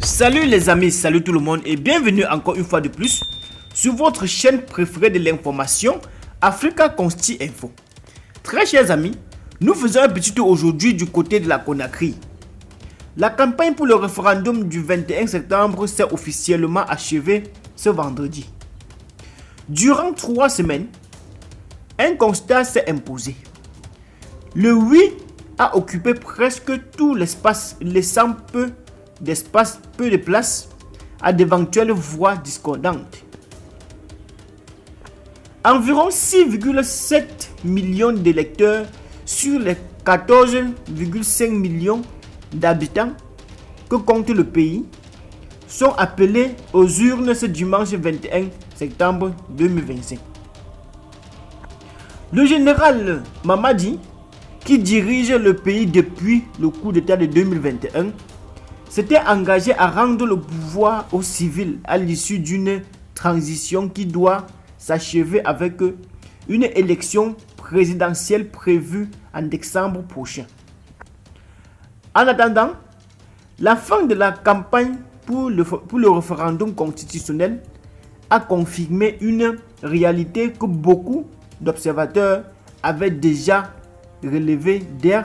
Salut les amis, salut tout le monde et bienvenue encore une fois de plus sur votre chaîne préférée de l'information, Africa Consti Info. Très chers amis, nous faisons un petit tour aujourd'hui du côté de la Conakry. La campagne pour le référendum du 21 septembre s'est officiellement achevée ce vendredi. Durant 3 semaines, un constat s'est imposé. Le oui a occupé presque tout l'espace, laissant peu de place à d'éventuelles voix discordantes. Environ 6,7 millions d'électeurs sur les 14,5 millions d'habitants que compte le pays sont appelés aux urnes ce dimanche 21 septembre 2025. Le général Mamadi, qui dirige le pays depuis le coup d'État de 2021, s'était engagé à rendre le pouvoir aux civils à l'issue d'une transition qui doit s'achever avec une élection présidentielle prévue en décembre prochain. En attendant, la fin de la campagne pour le référendum constitutionnel a confirmé une réalité que beaucoup d'observateurs avaient déjà relevée dès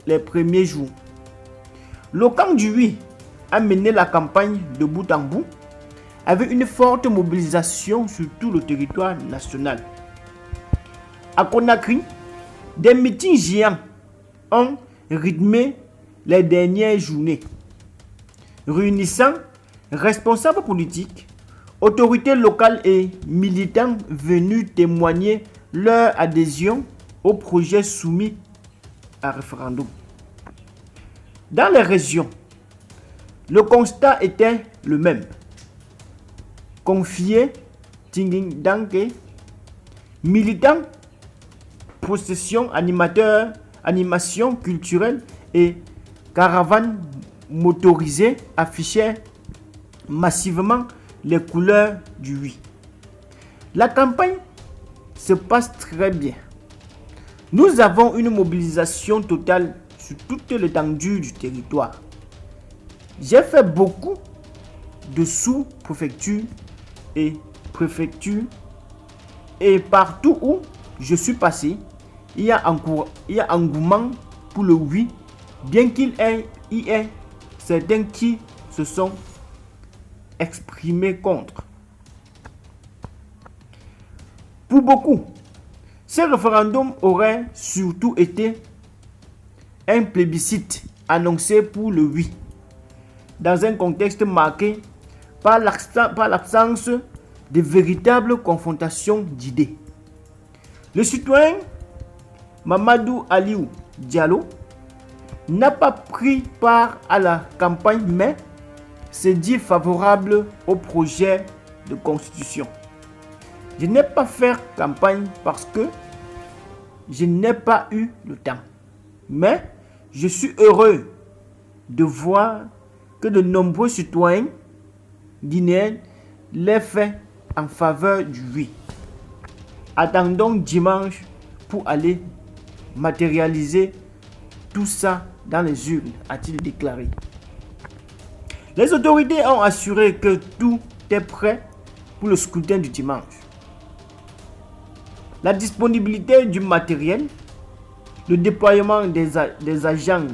les premiers jours. Le camp du oui a mené la campagne de bout en bout avec une forte mobilisation sur tout le territoire national. À Conakry, des meetings géants ont rythmé les dernières journées, réunissant responsables politiques, autorités locales et militants venus témoigner leur adhésion au projet soumis à référendum. Dans les régions, le constat était le même. Confiés, Tinging Danke, militants, processions, animateurs, animations culturelles et caravanes motorisées affichaient massivement les couleurs du oui. La campagne se passe très bien. Nous avons une mobilisation totale sur toute l'étendue du territoire. J'ai fait beaucoup de sous-préfectures et préfectures et partout où je suis passé, il y a engouement pour le oui, bien qu'il y ait certains qui se sont exprimés contre. Pour beaucoup, ce référendum aurait surtout été un plébiscite annoncé pour le oui, dans un contexte marqué par l'absence de véritable confrontation d'idées. Le citoyen Mamadou Aliou Diallo n'a pas pris part à la campagne mais s'est dit favorable au projet de constitution. Je n'ai pas fait campagne parce que je n'ai pas eu le temps. Mais je suis heureux de voir que de nombreux citoyens guinéens l'aient fait en faveur du oui. Attendons dimanche pour aller matérialiser tout ça dans les urnes, a-t-il déclaré. Les autorités ont assuré que tout est prêt pour le scrutin du dimanche. La disponibilité du matériel, le déploiement des agents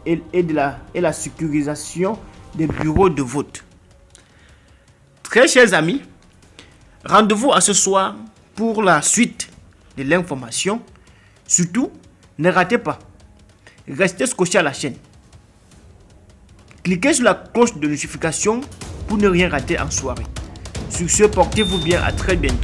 et la sécurisation des bureaux de vote. Très chers amis, rendez-vous à ce soir pour la suite de l'information. Surtout, ne ratez pas, restez scotchés à la chaîne. Cliquez sur la cloche de notification pour ne rien rater en soirée. Sur ce, portez-vous bien, à très bientôt.